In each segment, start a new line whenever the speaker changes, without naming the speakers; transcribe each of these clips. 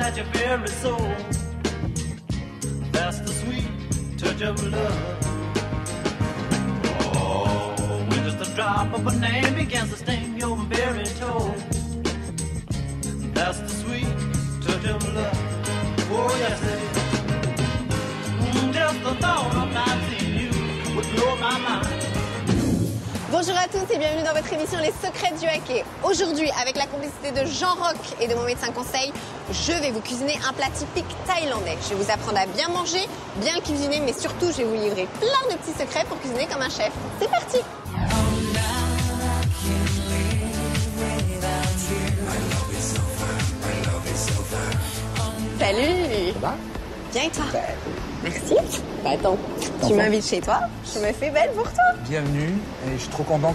at your very soul. That's the sweet touch of love. Oh, when just a drop of a name begins to sting your very toe. That's the sweet touch of love. Oh, yes it is. Just the thought of not seeing you would blow my mind.
Bonjour à tous et bienvenue dans votre émission Les Secrets du Hockey. Aujourd'hui, avec la complicité de Jean Rock et de mon médecin conseil, je vais vous cuisiner un plat typique thaïlandais. Je vais vous apprendre à bien manger, bien le cuisiner, mais surtout, je vais vous livrer plein de petits secrets pour cuisiner comme un chef. C'est parti! Salut!
Ça va?
Bien et toi?
Ben,
Merci. Bah attends, tu m'invites chez toi, je me fais belle pour toi.
bienvenue, et je suis trop content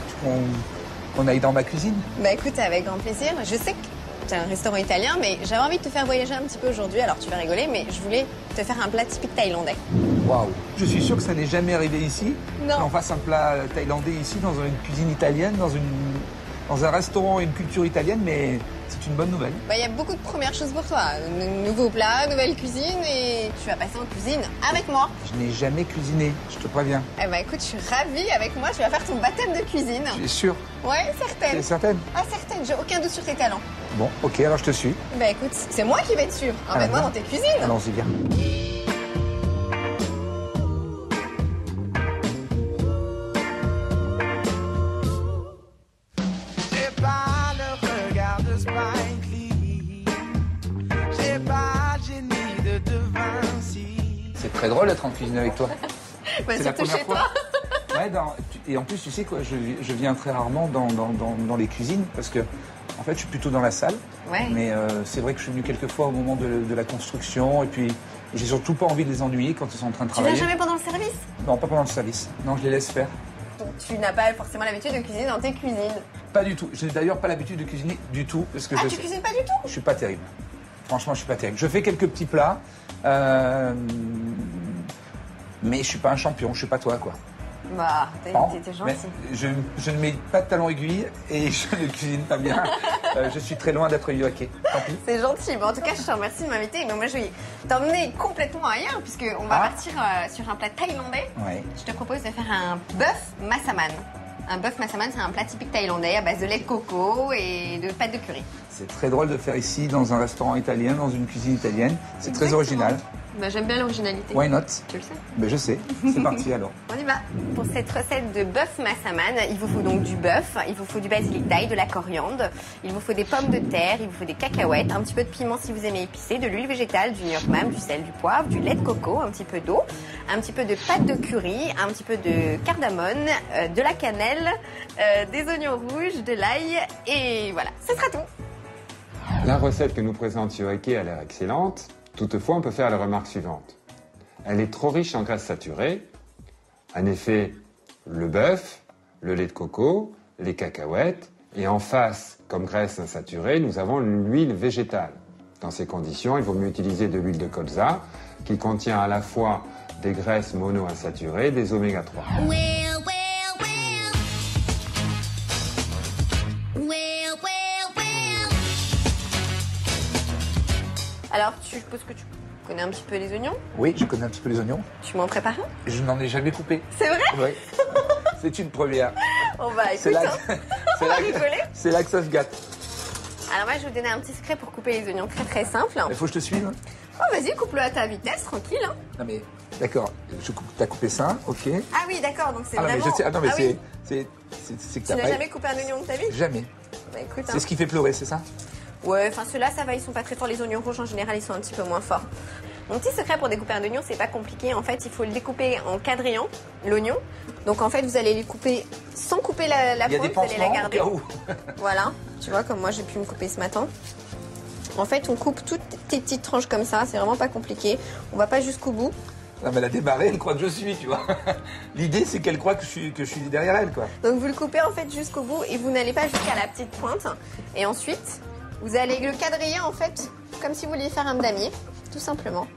qu'on aille dans ma cuisine.
Bah écoute, avec grand plaisir. Je sais que tu as un restaurant italien, mais j'avais envie de te faire voyager un petit peu aujourd'hui, alors tu vas rigoler, mais je voulais te faire un plat typique thaïlandais.
Waouh! Je suis sûr que ça n'est jamais arrivé ici.
Non.
Qu'on fasse un plat thaïlandais ici, dans une cuisine italienne, dans un restaurant et une culture italienne, mais c'est une bonne nouvelle.
Bah il y a beaucoup de premières choses pour toi. Nouveau plat, nouvelle cuisine, et tu vas passer en cuisine avec moi.
Je n'ai jamais cuisiné, je te préviens.
Eh bah écoute, je suis ravie, avec moi tu vas faire ton baptême de cuisine.
Tu es sûre?
Ouais,
Tu
certaine.
es certaine?
Ah certaine, j'ai aucun doute sur tes talents.
Bon, ok, alors je te suis.
Bah écoute, c'est moi qui vais être sûre. Emmène-moi dans tes cuisines.
Allons-y, viens. C'est très drôle d'être en cuisine avec toi.
Bah
C'est la
surtout
première
chez
fois.
toi.
Ouais, et en plus, tu sais quoi, je viens très rarement dans les cuisines parce que, en fait, je suis plutôt dans la salle.
Ouais.
Mais c'est vrai que je suis venu quelques fois au moment de la construction et puis j'ai surtout pas envie de les ennuyer quand ils sont en train de
Tu viens
travailler.
jamais pendant le service?
Non, pas pendant le service. Non, je les laisse faire.
Donc, tu n'as pas forcément l'habitude de cuisiner dans tes cuisines.
Pas du tout. Je n'ai d'ailleurs pas l'habitude de cuisiner du tout parce que
Ah,
je
tu
sais-
cuisines pas du tout?
je suis pas terrible. Franchement, je suis pas terrible. Je fais quelques petits plats, mais je suis pas un champion. Je suis pas toi, quoi.
Bah,
Bon,
t'es
mais
gentil.
je ne mets pas de talons aiguilles et je ne cuisine pas bien. Je suis très loin d'être yoaké. Tant pis.
C'est gentil. Bon, en tout cas, je te remercie de m'inviter. Mais moi, je vais t'emmener complètement ailleurs puisqu'on va
Ah.
partir sur un plat thaïlandais.
Ouais.
Je te propose de faire un bœuf massaman. Un bœuf massaman, c'est un plat typique thaïlandais à base de lait de coco et de pâte de curry.
C'est très drôle de faire ici dans un restaurant italien, dans une cuisine italienne. C'est très
Exactement.
original.
Bah, j'aime bien l'originalité.
Why not?
Tu le sais.
Ben, je sais. C'est parti alors.
On y va. Pour cette recette de bœuf massaman, il vous faut donc du bœuf, il vous faut du basilic d'ail, de la coriandre, il vous faut des pommes de terre, il vous faut des cacahuètes, un petit peu de piment si vous aimez épicé, de l'huile végétale, du gnoc mam, du sel, du poivre, du lait de coco, un petit peu d'eau, un petit peu de pâte de curry, un petit peu de cardamone, de la cannelle, des oignons rouges, de l'ail et voilà, ce sera tout.
La recette que nous présente Yoake a l'air excellente. Toutefois, on peut faire la remarque suivante. Elle est trop riche en graisses saturées. En effet, le bœuf, le lait de coco, les cacahuètes, et en face, comme graisse insaturée, nous avons l'huile végétale. Dans ces conditions, il vaut mieux utiliser de l'huile de colza, qui contient à la fois des graisses monoinsaturées, des oméga 3.
Alors, je suppose que tu connais un petit peu les oignons.
Oui, je connais un petit peu les oignons.
Tu m'en prépares un?
Je n'en ai jamais coupé.
C'est vrai?
Oui. C'est une première.
On va
C'est
écouter.
là,
On va rigoler.
c'est là que ça se gâte.
Alors moi, je vais vous donner un petit secret pour couper les oignons très simple.
Il faut que je te suive.
Oh, vas-y, coupe-le à ta vitesse, tranquille. Hein.
Non mais, d'accord. T'as coupé ça, ok.
Ah oui, d'accord, donc c'est
Ah non, mais
vraiment...
je sais. Ah non mais
Ah oui,
c'est que
tu
t'as
n'as
pas.
jamais coupé un oignon de ta vie?
Jamais.
Bah écoute, hein.
C'est ce qui fait pleurer, c'est ça?
Ouais, enfin ceux-là, ça va, ils sont pas très forts. Les oignons rouges, en général, ils sont un petit peu moins forts. Mon petit secret pour découper un oignon, c'est pas compliqué. En fait, il faut le découper en quadrillons, l'oignon. Donc en fait, vous allez les couper sans couper la
Il y a
pointe,
des
vous allez la
pansements au
garder.
cas où.
Voilà, tu vois, comme moi, j'ai pu me couper ce matin. En fait, on coupe toutes tes petites tranches comme ça, c'est vraiment pas compliqué. On va pas jusqu'au bout.
Non mais elle a démarré, elle croit que je suis, tu vois. L'idée c'est qu'elle croit que je suis derrière elle, quoi.
Donc vous le coupez en fait jusqu'au bout et vous n'allez pas jusqu'à la petite pointe. Et ensuite, vous allez le quadriller en fait comme si vous vouliez faire un damier, tout simplement.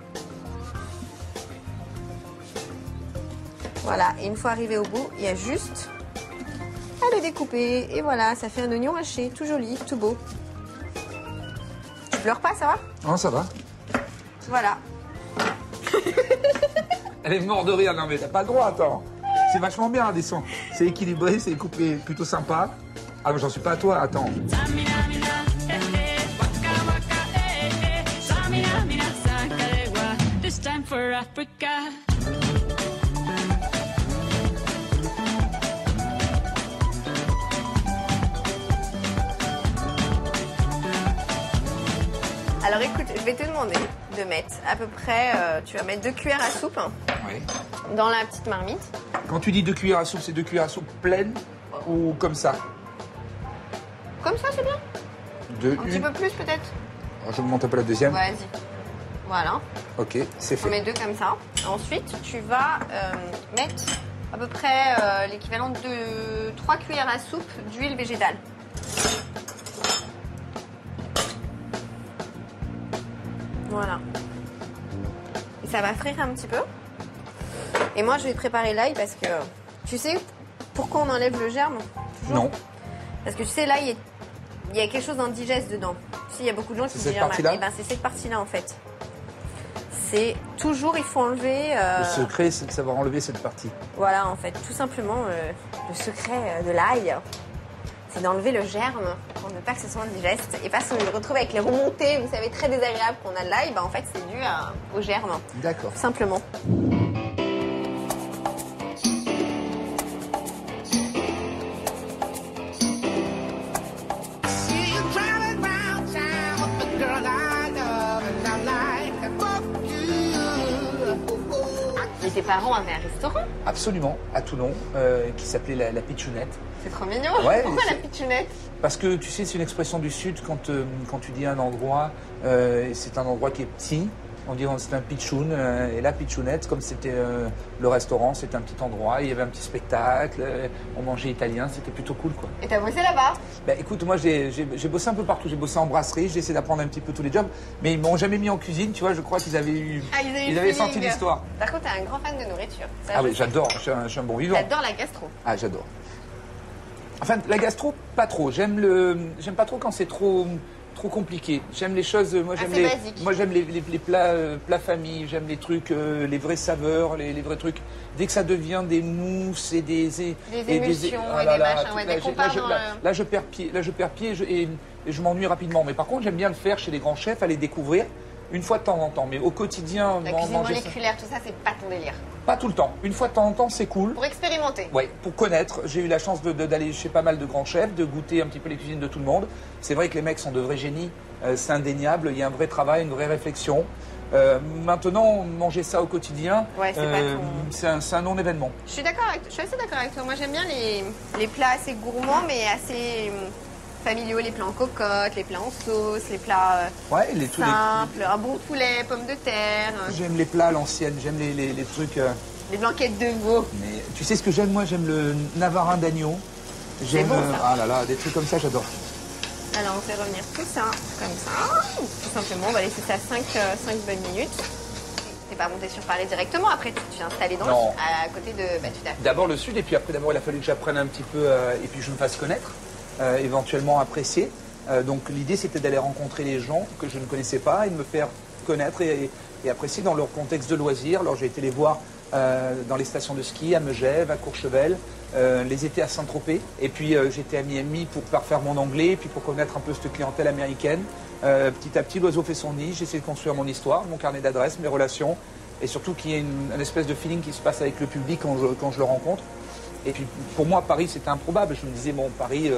Voilà, et une fois arrivé au bout, il y a juste à le découper. Et voilà, ça fait un oignon haché, tout joli, tout beau. Tu pleures pas, ça va?
Non, ça va.
Voilà.
Elle est morte de rire, non mais t'as pas le droit, attends. C'est vachement bien, descend. C'est équilibré, c'est coupé plutôt sympa. Ah, mais j'en suis pas à toi, attends.
Alors écoute, je vais te demander de mettre à peu près, tu vas mettre 2 cuillères à soupe
Oui.
dans la petite marmite.
Quand tu dis 2 cuillères à soupe, c'est 2 cuillères à soupe pleines ou comme ça?
Comme ça, c'est bien. Un petit peu plus peut-être.
Je monte un peu la deuxième.
Vas-y. Voilà.
Ok, c'est
On
fait.
met 2 comme ça. Ensuite, tu vas mettre à peu près l'équivalent de 3 cuillères à soupe d'huile végétale. Voilà. Et ça va frire un petit peu. Et moi, je vais préparer l'ail parce que tu sais pourquoi on enlève le germe? Toujours.
Non.
Parce que tu sais, l'ail, il y a quelque chose d'indigeste dedans. Tu sais, il y a beaucoup de gens qui
C'est
se
cette
disent
partie-là?
eh ben, c'est cette partie-là en fait. C'est toujours, il faut enlever.
Le secret, c'est de savoir enlever cette partie.
Voilà, en fait, tout simplement, le secret de l'ail, c'est d'enlever le germe pour ne pas que ce soit indigeste. Et parce qu'on le retrouve avec les remontées, vous savez, très désagréables qu'on a de l'ail, bah, en fait, c'est dû au germe,
D'accord.
tout simplement. Et tes parents avaient un restaurant?
Absolument, à Toulon, qui s'appelait la Pitchounette.
C'est trop mignon.
Ouais,
Pourquoi la
c'est-
pitchounette?
Parce que tu sais, c'est une expression du Sud quand tu dis un endroit, c'est un endroit qui est petit. On dit c'est un pitchoun, et la pitchounette, comme c'était le restaurant, c'était un petit endroit, il y avait un petit spectacle, on mangeait italien, c'était plutôt cool quoi.
Et t'as bossé là-bas?
Ben, écoute, moi j'ai bossé un peu partout, j'ai bossé en brasserie, j'ai essayé d'apprendre un petit peu tous les jobs, mais ils m'ont jamais mis en cuisine, tu vois, je crois qu'ils avaient eu,
Ah, ils avaient eu
avaient
le
senti
feeling.
l'histoire.
Par contre, t'es un grand fan de nourriture. Ça,
Ah
je
oui,
sais.
j'adore, je suis un bon vivant.
J'adore la gastro.
Ah, j'adore. Enfin, la gastro, pas trop. J'aime pas trop quand c'est trop compliqué. J'aime les choses. Moi, j'aime
Assez basique.
Moi, j'aime les plats famille. J'aime les trucs, les vraies saveurs, les vrais trucs. Dès que ça devient des mousses et des
émulsions
ah
et
là
des
là,
machins,
tout-
ouais,
là,
dès qu'on
j'ai-
part
là, je-
dans
là,
le-
là, je perds pied. Là, je perds pied et je m'ennuie rapidement. Mais par contre, j'aime bien le faire chez les grands chefs, aller découvrir une fois de temps en temps. Mais au quotidien,
La cuisine
manger ça,
moléculaire, tout ça, c'est pas ton délire.
pas tout le temps. Une fois de temps en temps, c'est cool.
Pour expérimenter.
Ouais, pour connaître, j'ai eu la chance d'aller chez pas mal de grands chefs, de goûter un petit peu les cuisines de tout le monde. C'est vrai que les mecs sont de vrais génies, c'est indéniable, il y a un vrai travail, une vraie réflexion. Maintenant, manger ça au quotidien,
Ouais, c'est pas ton-
c'est un non-événement.
Je suis d'accord je suis assez d'accord avec toi. Moi, j'aime bien les plats assez gourmands, mais assez familiaux. Les plats en cocotte, les plats en sauce, les plats
Ouais,
simples, un bon poulet, pommes de terre,
j'aime les plats à l'ancienne, j'aime les trucs.
les blanquettes de veau.
Mais tu sais ce que j'aime, moi, j'aime le navarin d'agneau. J'aime,
bon, ça.
ah là là, des trucs comme ça, j'adore.
Alors, on fait revenir tout ça comme ça. Tout simplement, on va laisser ça 5 bonnes minutes. T'es pas monté sur parler directement. Après, tu t'es installé dans
Non.
à côté de... Bah, tu t'as...
D'abord le sud, et puis après, d'abord, il a fallu que j'apprenne un petit peu, et puis je me fasse connaître, éventuellement apprécier. Donc l'idée, c'était d'aller rencontrer les gens que je ne connaissais pas et de me faire connaître et apprécier dans leur contexte de loisirs. Alors j'ai été les voir dans les stations de ski, à Megève, à Courchevel, les étés à Saint-Tropez. Et puis j'étais à Miami pour parfaire mon anglais, puis pour connaître un peu cette clientèle américaine. Petit à petit, l'oiseau fait son nid, j'essaie de construire mon histoire, mon carnet d'adresses, mes relations, et surtout qu'il y ait une espèce de feeling qui se passe avec le public quand je le rencontre. Et puis pour moi, Paris, c'était improbable. Je me disais, bon, Paris,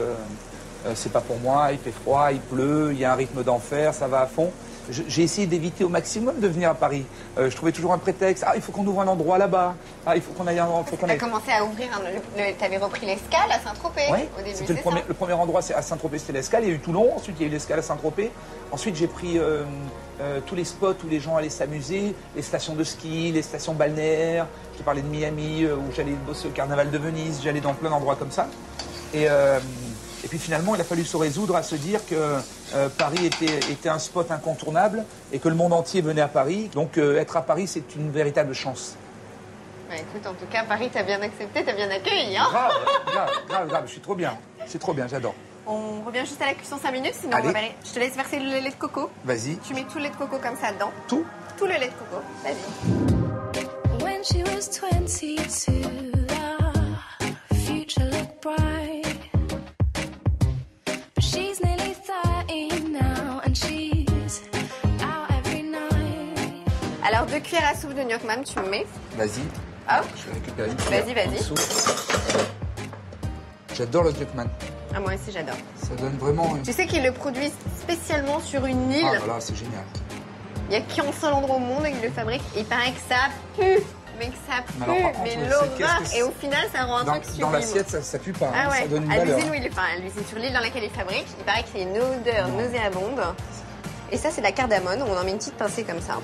c'est pas pour moi, il fait froid, il pleut, il y a un rythme d'enfer, ça va à fond. J'ai essayé d'éviter au maximum de venir à Paris. Je trouvais toujours un prétexte. Ah, il faut qu'on ouvre un endroit là-bas. Ah, il faut qu'on aille à un endroit.
T'as commencé à ouvrir, t'avais repris l'Escale à Saint-Tropez
Ouais,
au début,
c'était
c'est ça?
le premier endroit, c'est à Saint-Tropez, c'était l'Escale. Il y a eu Toulon, ensuite il y a eu l'Escale à Saint-Tropez. Ensuite, j'ai pris tous les spots où les gens allaient s'amuser, les stations de ski, les stations balnéaires. J'ai parlé de Miami, où j'allais bosser au Carnaval de Venise. J'allais dans plein d'endroits comme ça. Et puis finalement, il a fallu se résoudre à se dire que Paris était un spot incontournable et que le monde entier venait à Paris. Donc être à Paris, c'est une véritable chance.
Bah, écoute, en tout cas, Paris, t'as bien accepté, t'as bien accueilli, hein?
Grave, je suis trop bien. C'est trop bien, j'adore.
On revient juste à la cuisson 5 minutes, sinon
Allez.
je te laisse verser le lait de coco.
Vas-y.
Tu mets tout le lait de coco comme ça dedans.
Tout?
Tout le lait de coco. Vas-y.
When she was 22, the future looked bright. But she's nearly 30 now and she's out every night.
Alors 2 cuillères à soupe de gnoc mam, tu me mets.
Vas-y.
Hop.
Je vais récupérer une cuillère
Vas-y, vas-y.
en dessous. J'adore le Duckman.
Ah, moi aussi j'adore.
Ça donne vraiment...
Tu sais qu'ils le produisent spécialement sur une île.
Ah voilà, c'est génial.
Il n'y a qu'un seul endroit au monde où ils le fabriquent. Et il paraît que ça pue. Mais que ça pue.
Mais alors, par contre,
mais
c'est-
l'horreur.
qu'est-ce que c'est-
Et au final, ça rend un
Dans,
truc sublime.
dans l'assiette, ça pue pas.
Ah
hein,
ouais,
Ça donne une
à
valeur.
l'usine où il est, enfin, à l'usine sur l'île dans laquelle il fabrique, il paraît qu'il y a une odeur nauséabonde. Et ça, c'est de la cardamone, on en met une petite pincée comme ça.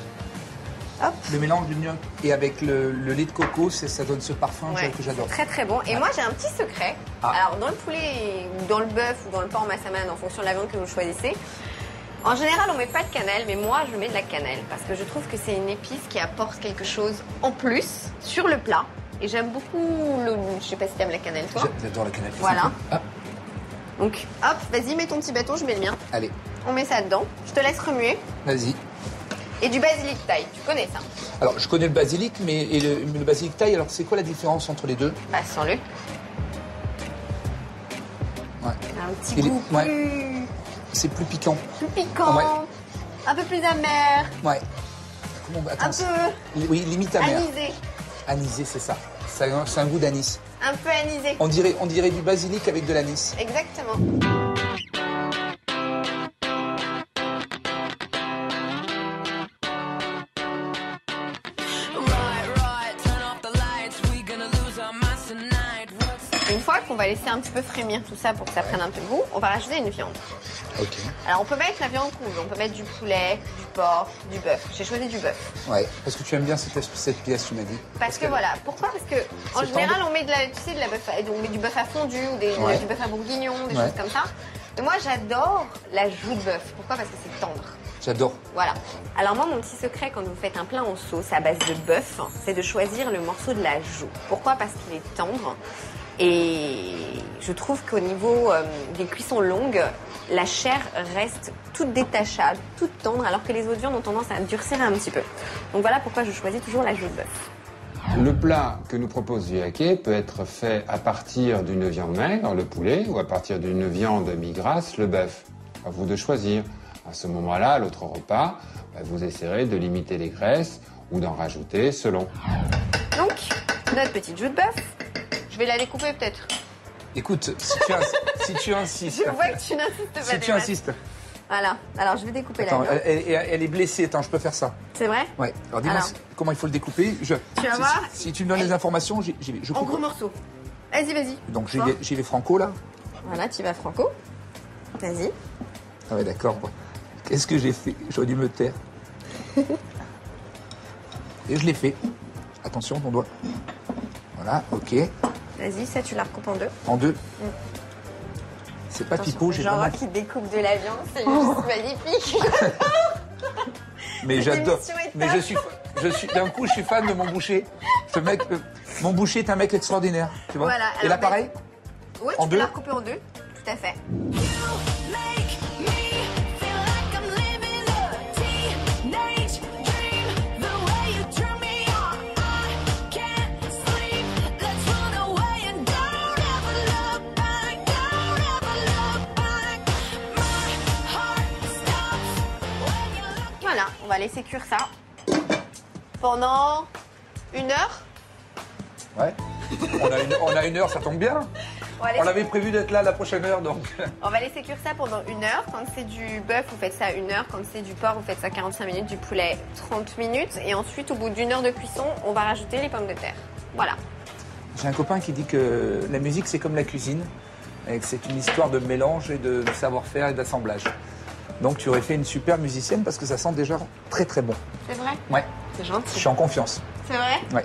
Hop.
Le mélange du gnoc et avec le lait de coco, ça donne ce parfum
Ouais,
que j'adore.
très très bon. Et moi, j'ai un petit secret.
Ah.
Alors, dans le poulet, ou dans le bœuf, ou dans le porc massaman, en fonction de la viande que vous choisissez, en général, on met pas de cannelle, mais moi, je mets de la cannelle. Parce que je trouve que c'est une épice qui apporte quelque chose en plus sur le plat. Et j'aime beaucoup le... Je sais pas si t'aimes la cannelle, toi.
J'adore la cannelle.
Voilà.
Ah,
Donc, hop, vas-y, mets ton petit bâton, je mets le mien.
allez,
On met ça dedans. Je te laisse remuer.
vas-y.
Et du basilic thaï, tu connais ça?
Alors, je connais le basilic, mais le basilic thaï, alors c'est quoi la différence entre les deux?
Bah, sans-le.
Ouais.
Un petit
Il est-
goût
ouais.
plus
C'est plus piquant.
piquant,
Ouais.
un peu plus amer,
Ouais. Comment
un
attends,
peu
oui, limite amer.
anisé.
Anisé, c'est ça. C'est un goût d'anis.
Un peu anisé.
On dirait du basilic avec de l'anis.
Exactement. Une fois qu'on va laisser un petit peu frémir tout ça pour que ça prenne un peu de goût, on va rajouter une viande.
Ok.
Alors on peut mettre la viande qu'on veut, on peut mettre du poulet, du porc, du bœuf. J'ai choisi du bœuf.
Ouais, parce que tu aimes bien cette pièce, tu m'as dit.
Parce que voilà, pourquoi? Parce que en
C'est
général
tendre.
on met de la, tu sais, de la bœuf, on met du bœuf à fondu ou
Ouais.
du bœuf à bourguignon, des
Ouais.
choses comme ça. Mais moi j'adore la joue de bœuf. Pourquoi? Parce que c'est tendre.
J'adore.
Voilà. Alors moi, mon petit secret quand vous faites un plat en sauce à base de bœuf, c'est de choisir le morceau de la joue. Pourquoi? Parce qu'il est tendre. Et je trouve qu'au niveau des cuissons longues, la chair reste toute détachable, toute tendre, alors que les autres viandes ont tendance à durcir un petit peu. Donc voilà pourquoi je choisis toujours la joue de bœuf.
Le plat que nous propose Viaquet peut être fait à partir d'une viande maigre, le poulet, ou à partir d'une viande mi-grasse, le bœuf. À vous de choisir. À ce moment-là, à l'autre repas, vous essaierez de limiter les graisses ou d'en rajouter selon.
Donc, notre petite joue de bœuf, je vais la découper peut-être.
Écoute, si tu insistes.
Je vois que tu n'insistes pas.
Si tu
des masses.
insistes.
Voilà, alors je vais découper
Attends,
la viande.
elle est blessée. Attends, je peux faire ça.
C'est vrai?
Ouais. Alors dis-moi
Alors.
comment il faut le découper.
Tu vas voir.
Si tu me donnes les informations, j'y vais. Je
En
coupe.
gros morceaux. Vas-y, vas-y.
Donc
Toi.
j'y vais franco là.
Voilà, tu vas franco. Vas-y.
Ah ouais, d'accord. Bon. Qu'est-ce que j'ai fait? J'aurais dû me taire. Et je l'ai fait. Attention, ton doigt. Voilà, ok.
Vas-y, ça tu la recoupes en deux.
En deux. C'est pas
Attention,
pipeau, j'ai
genre
vraiment...
qui découpe de la viande, c'est juste magnifique.
Mais
Cette
j'adore.
émission est
Mais
top.
d'un coup, je suis fan de mon boucher. Ce mec, mon boucher est un mec extraordinaire. Tu vois.
Voilà,
Et là,
alors,
pareil.
Ouais,
En
tu
deux
peux la recouper en deux. Tout à fait. Voilà, on va laisser cuire ça pendant 1 heure.
Ouais. On a une heure, ça tombe bien. On avait prévu d'être là la prochaine heure, donc.
On va laisser cuire ça pendant 1 heure. Quand c'est du bœuf, vous faites ça 1 heure. Quand c'est du porc, vous faites ça 45 minutes. Du poulet, 30 minutes. Et ensuite, au bout d'1 heure de cuisson, on va rajouter les pommes de terre. Voilà.
J'ai un copain qui dit que la musique, c'est comme la cuisine. Et que c'est une histoire de mélange et de savoir-faire et d'assemblage. Donc tu aurais fait une super musicienne parce que ça sent déjà très très bon.
C'est vrai?
Ouais,
C'est
je
gentil.
suis en confiance.
C'est vrai?
Ouais.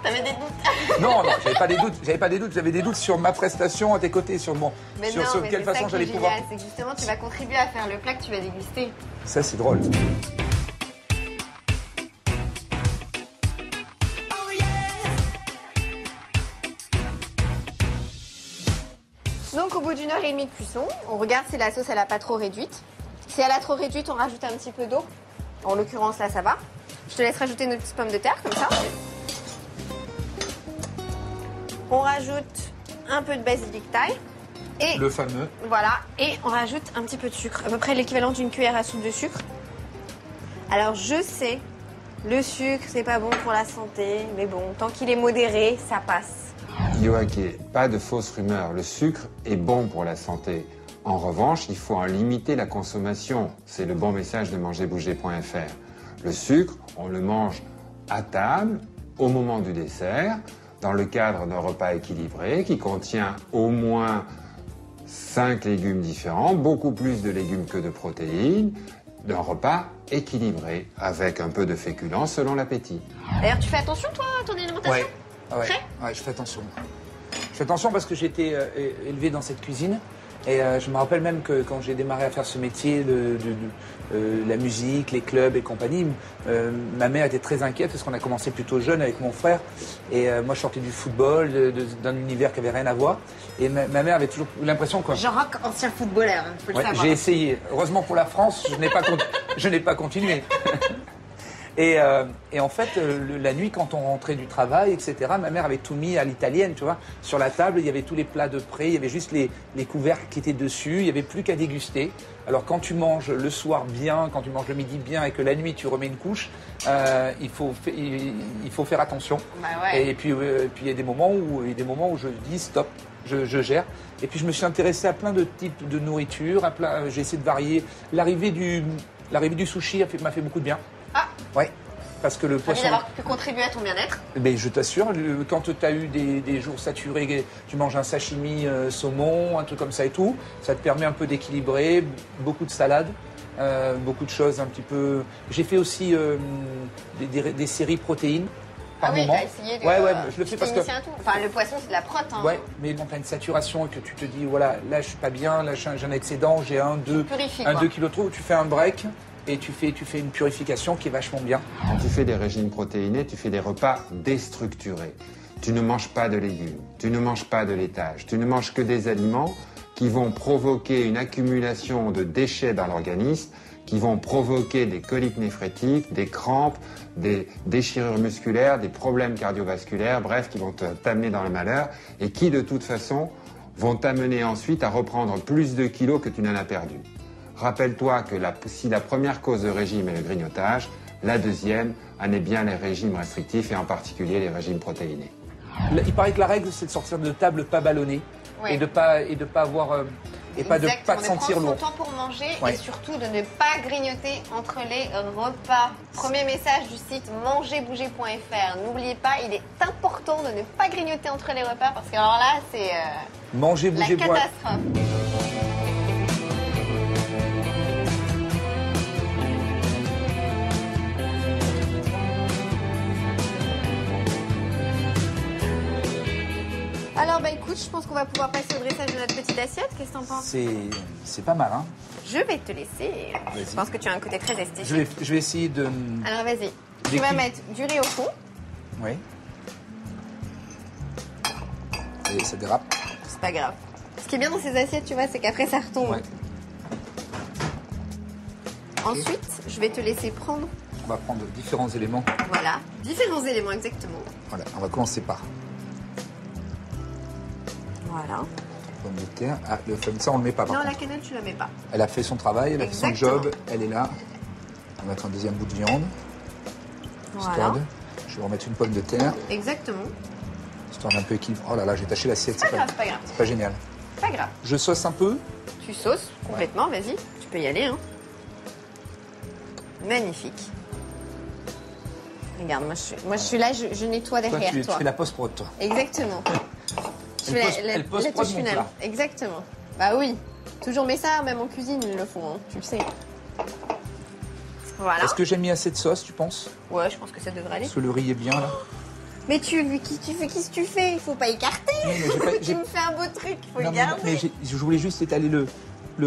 T'avais des doutes?
Non, j'avais pas des doutes. J'avais des doutes sur ma prestation à tes côtés, sur
Mais
sur,
non,
sur
mais
quelle
c'est ça
façon
qui
j'allais
est
pouvoir.
génial, c'est que justement, tu vas contribuer à faire le plat que tu vas déguster.
Ça, c'est drôle.
Donc, au bout bout d'1 heure et demie de cuisson, on regarde si la sauce elle a pas trop réduite. Si elle a trop réduite, on rajoute un petit peu d'eau. En l'occurrence là ça va. Je te laisse rajouter nos petites pommes de terre comme ça. On rajoute un peu de basilic thaï. Et
Le fameux.
voilà, et on rajoute un petit peu de sucre, à peu près l'équivalent d'une cuillère à soupe de sucre. Alors je sais, le sucre c'est pas bon pour la santé, mais bon, tant qu'il est modéré, ça passe.
Yoake, pas de fausses rumeurs. Le sucre est bon pour la santé. En revanche, il faut en limiter la consommation. C'est le bon message de mangerbouger.fr. Le sucre, on le mange à table, au moment du dessert, dans le cadre d'un repas équilibré qui contient au moins 5 légumes différents, beaucoup plus de légumes que de protéines, d'un repas équilibré avec un peu de féculents selon l'appétit.
D'ailleurs, tu fais attention toi à ton alimentation?
Ouais. Ouais.
Prêt?
Ouais, je fais attention. Je fais attention parce que j'ai été élevé dans cette cuisine. Et je me rappelle même que quand j'ai démarré à faire ce métier de la musique, les clubs et compagnie, ma mère était très inquiète parce qu'on a commencé plutôt jeune avec mon frère. Et moi, je sortais du football, d'un univers qui avait rien à voir. Et ma mère avait toujours l'impression que...
Jean-Roch, ancien footballeur, hein, faut le
Ouais,
savoir.
j'ai essayé. Heureusement pour la France, je n'ai pas continué. Et en fait, la nuit, quand on rentrait du travail, etc., ma mère avait tout mis à l'italienne, tu vois. Sur la table, il y avait tous les plats de près, il y avait juste les couvercles qui étaient dessus, il n'y avait plus qu'à déguster. Alors quand tu manges le soir bien, quand tu manges le midi bien et que la nuit tu remets une couche, il faut faire attention.
Bah ouais.
Et puis il y a des moments où je dis stop, je gère. Et puis je me suis intéressé à plein de types de nourriture, j'ai essayé de varier. L'arrivée du sushi m'a fait beaucoup de bien.
Ah,
Ouais, parce que le
envie
poisson...
d'avoir pu contribuer à ton bien-être.
Mais je t'assure, quand tu as eu des jours saturés, tu manges un sashimi saumon, un truc comme ça et tout, ça te permet un peu d'équilibrer, beaucoup de salades, beaucoup de choses un petit peu... J'ai fait aussi des séries protéines par
Ah oui,
moment.
t'as essayé de...
Ouais, je le
tu
fais
t'es
parce que...
initié à tout. Enfin, le poisson, c'est de la prot, hein.
Ouais, mais quand tu as une saturation et que tu te dis, voilà, là je suis pas bien, là j'ai un excédent, j'ai
purifies,
2
quoi.
kilos trop, tu fais un break et tu fais une purification qui est vachement bien.
Quand tu fais des régimes protéinés, tu fais des repas déstructurés. Tu ne manges pas de légumes, tu ne manges pas de laitage, tu ne manges que des aliments qui vont provoquer une accumulation de déchets dans l'organisme, qui vont provoquer des coliques néphrétiques, des crampes, des déchirures musculaires, des problèmes cardiovasculaires, bref, qui vont t'amener dans le malheur et qui, de toute façon, vont t'amener ensuite à reprendre plus de kilos que tu n'en as perdu. Rappelle-toi que si la première cause de régime est le grignotage, la deuxième en est bien les régimes restrictifs et en particulier les régimes protéinés.
Il paraît que la règle, c'est de sortir de table pas ballonné
Ouais.
et de pas avoir et pas de
Exactement,
pas te sentir
prendre
lourd.
son temps pour manger
Ouais.
et surtout de ne pas grignoter entre les repas. Premier message du site mangerbouger.fr. N'oubliez pas, il est important de ne pas grignoter entre les repas parce que alors là, c'est
Manger,
la
bouger, boire.
catastrophe. Alors bah écoute, je pense qu'on va pouvoir passer au dressage de notre petite assiette. Qu'est-ce que t'en penses?
C'est pas mal, hein.
Je vais te laisser.
Vas-y.
Je pense que tu as un côté très esthétique.
Je vais essayer de...
Alors vas-y. Tu
Des
vas
cubes.
mettre du riz au fond.
Oui. Et ça dérape.
C'est pas grave. Ce qui est bien dans ces assiettes, tu vois, c'est qu'après ça retombe.
Ouais.
Ensuite, je vais te laisser prendre,
On va prendre différents éléments.
voilà, différents éléments exactement.
Voilà, on va commencer par
Voilà.
pomme de terre. Ah, le ça on le met pas par
Non, la
contre.
cannelle, tu la mets pas.
Elle a fait son travail, elle a fait son
Exactement.
job, elle est là. On va mettre un deuxième bout de viande.
Voilà.
Histoire de... Je vais remettre une pomme de terre,
Exactement.
histoire d'un peu équilibre. Oh là là, j'ai taché l'assiette,
C'est pas grave, c'est pas grave.
c'est pas génial.
C'est pas grave.
Je sauce un peu.
Tu sauces complètement, vas-y. Tu peux y aller, hein. Magnifique. Regarde, moi je suis là, je nettoie
Toi,
derrière
tu
toi.
fais la post-prod, toi.
Exactement. Je
Elle
fais
pose- elle pose
la
prod
touche
mon
finale.
plat.
Exactement. Bah oui. Toujours, mais ça, même en cuisine, ils le font, hein, tu le sais. Voilà.
Est-ce que j'ai mis assez de sauce, tu penses?
Ouais, je pense que ça devrait aller.
Parce que le riz est bien, là.
Mais qu'est-ce que tu fais? Il faut pas écarter.
Non, mais j'ai pas-
Tu
j'ai-
me fais un beau truc, il faut
Non,
le garder.
mais je voulais juste étaler le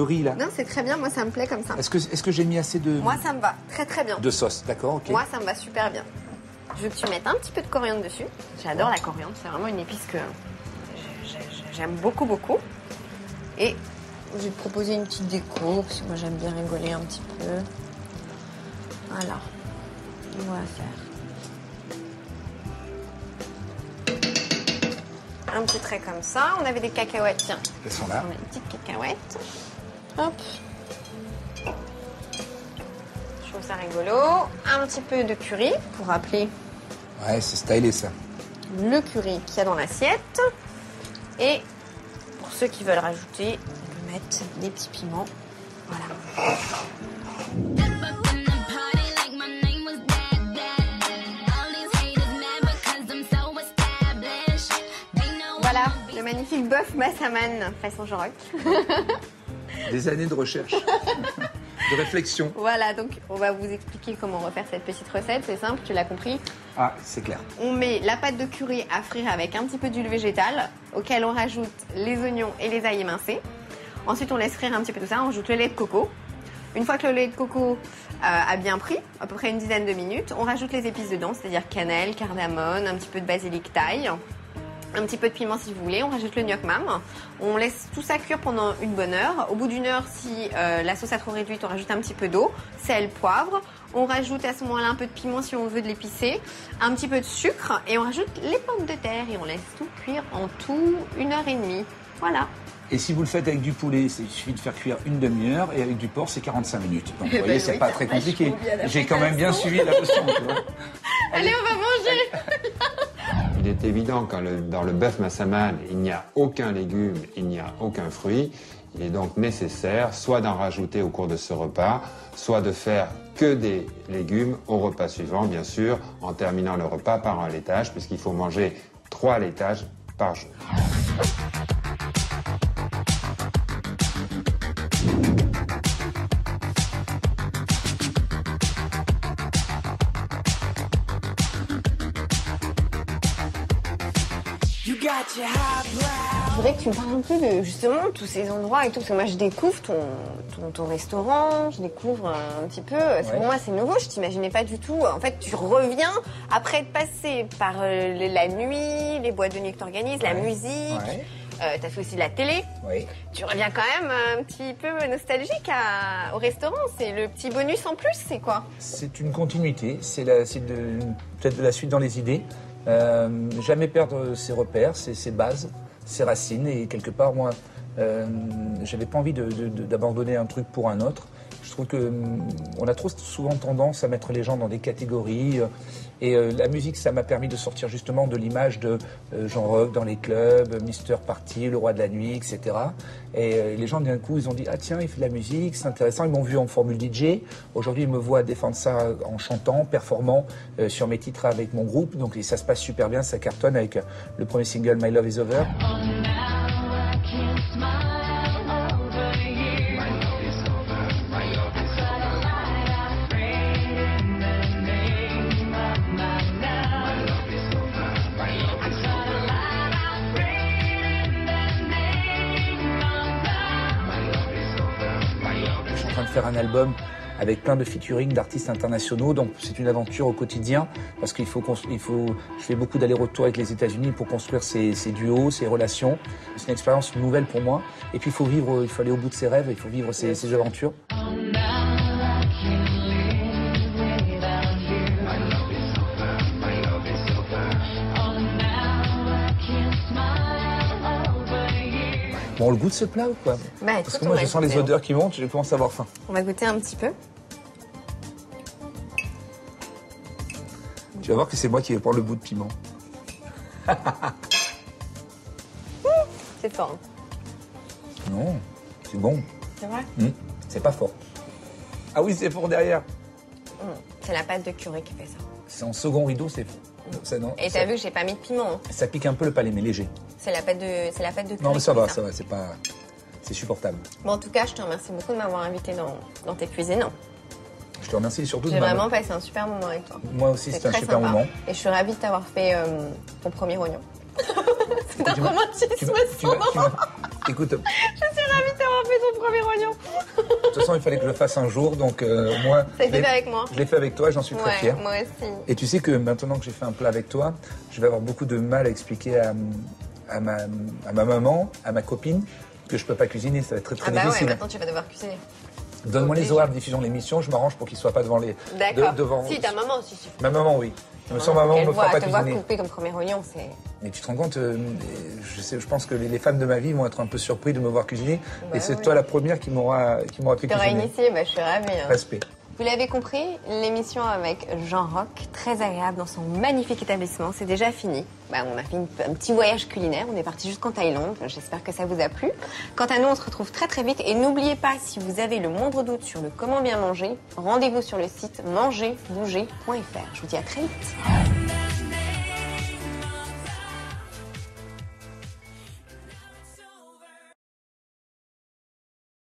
riz, là.
Non, c'est très bien, moi ça me plaît comme ça.
Est-ce que j'ai mis assez
Moi ça me va très très bien.
de sauce? D'accord, ok.
Moi ça me va super bien. Je veux que tu mettes un petit peu de coriandre dessus. J'adore la coriandre, c'est vraiment une épice que j'aime beaucoup beaucoup. Et je vais te proposer une petite déco, parce que moi j'aime bien rigoler un petit peu. Voilà, on va faire un petit trait comme ça. On avait des cacahuètes, tiens.
Elles sont là.
On a une petite cacahuète. Hop. Je trouve ça rigolo. Un petit peu de curry pour rappeler
Ouais, c'est stylé ça.
le curry qu'il y a dans l'assiette. Et pour ceux qui veulent rajouter, on peut mettre des petits piments. Voilà. Voilà, le magnifique bœuf massaman façon Joroc.
Des années de recherche, de réflexion.
Voilà, donc on va vous expliquer comment refaire cette petite recette. C'est simple, tu l'as compris.
Ah, c'est clair.
On met la pâte de curry à frire avec un petit peu d'huile végétale, auquel on rajoute les oignons et les ails émincés. Ensuite, on laisse frire un petit peu tout ça, on ajoute le lait de coco. Une fois que le lait de coco a bien pris, à peu près une dizaine de minutes, on rajoute les épices dedans, c'est-à-dire cannelle, cardamone, un petit peu de basilic thaï, un petit peu de piment si vous voulez. On rajoute le gnoc mam. On laisse tout ça cuire pendant une bonne heure. Au bout d'une heure, si la sauce est trop réduite, on rajoute un petit peu d'eau, sel, poivre. On rajoute à ce moment-là un peu de piment si on veut de l'épicer, un petit peu de sucre et on rajoute les pommes de terre et on laisse tout cuire en tout 1h30. Voilà.
Et si vous le faites avec du poulet, il suffit de faire cuire une demi-heure et avec du porc, c'est 45 minutes. Donc vous voyez, c'est
oui,
pas
t'as
très
vachement
compliqué.
bien la
J'ai quand même bien suivi la leçon, tu vois.
Allez, on va manger.
Il est évident que dans le bœuf massaman, il n'y a aucun légume, il n'y a aucun fruit. Il est donc nécessaire soit d'en rajouter au cours de ce repas, soit de faire que des légumes au repas suivant, bien sûr, en terminant le repas par un laitage, puisqu'il faut manger 3 laitages par jour.
Je voudrais que tu me parles un peu de justement tous ces endroits et tout, parce que moi je découvre ton restaurant, je découvre un petit peu, pour moi c'est nouveau, je t'imaginais pas du tout. En fait tu reviens après être passé par la nuit, les boîtes de nuit que tu organises, la musique, t'as fait aussi de la télé.
Oui.
Tu reviens quand même un petit peu nostalgique au restaurant, c'est le petit bonus en plus, c'est quoi?
C'est une continuité, c'est peut-être de la suite dans les idées. Jamais perdre ses repères, ses bases, ses racines. Et quelque part, moi, j'avais pas envie d'abandonner un truc pour un autre. Je trouve qu'on a trop souvent tendance à mettre les gens dans des catégories. Et la musique, ça m'a permis de sortir justement de l'image de Jean Rock dans les clubs, Mister Party, le roi de la nuit, etc. Et les gens, d'un coup, ils ont dit « Ah tiens, il fait de la musique, c'est intéressant ». Ils m'ont vu en formule DJ. Aujourd'hui, ils me voient défendre ça en chantant, performant sur mes titres avec mon groupe. Donc ça se passe super bien, ça cartonne avec le premier single « My Love Is Over ». Faire un album avec plein de featuring d'artistes internationaux, donc c'est une aventure au quotidien parce je fais beaucoup d'allers-retours avec les États-Unis pour construire ces duos, ces relations. C'est une expérience nouvelle pour moi. Et puis il faut aller au bout de ses rêves, il faut vivre ces aventures. Bon, le goût de ce plat ou quoi? Parce que moi, je sens les odeurs qui montent, je commence à avoir faim.
On va goûter un petit peu.
Tu vas voir que c'est moi qui vais prendre le bout de piment.
C'est fort.
Non, c'est bon.
C'est vrai?
C'est pas fort. Ah oui, c'est fort derrière.
C'est la pâte de curry qui fait ça.
C'est en second rideau, c'est fort. Ça, non,
et t'as vu que j'ai pas mis de piment. Hein.
Ça pique un peu le palais, mais léger.
C'est la pâte de curry.
Non, mais ça va, c'est pas... C'est supportable.
Bon, en tout cas, je te remercie beaucoup de m'avoir invité dans tes cuisines.
Je te remercie surtout de
J'ai vraiment passé un super moment avec toi.
Moi aussi, c'était un super
sympa.
moment.
Et je suis ravie de t'avoir fait ton premier oignon. C'est un romantisme.
Écoute,
je suis ravie de t'avoir fait ton premier oignon.
De toute façon, il fallait que je le fasse un jour, donc moi...
Ça a été fait avec moi.
Je l'ai fait avec toi, j'en suis très fier.
Moi aussi.
Et tu sais que maintenant que j'ai fait un plat avec toi, je vais avoir beaucoup de mal à expliquer à ma maman, à ma copine, que je peux pas cuisiner, ça va être très très
Ah bah ouais,
difficile.
maintenant tu vas devoir cuisiner.
Donne-moi les horaires de diffusion de l'émission, je m'arrange pour qu'il soit pas devant les.
D'accord.
devant.
Si, ta maman aussi.
Ma maman, oui. Mais sans maman, on
Elle
me fera pas
te voit
cuisiner.
couper comme premier oignon, c'est...
Mais tu te rends compte, je pense que les femmes de ma vie vont être un peu surpris de me voir cuisiner.
Bah
et c'est
oui.
toi la première qui m'aura fait
Tu t'auras
cuisiner.
initié, bah, je suis ravie. hein.
Respect.
Vous l'avez compris, l'émission avec Jean Roch, très agréable dans son magnifique établissement, c'est déjà fini. Bah, on a fait un petit voyage culinaire, on est parti jusqu'en Thaïlande, j'espère que ça vous a plu. Quant à nous, on se retrouve très très vite et n'oubliez pas, si vous avez le moindre doute sur le comment bien manger, rendez-vous sur le site mangerbouger.fr. Je vous dis à très vite.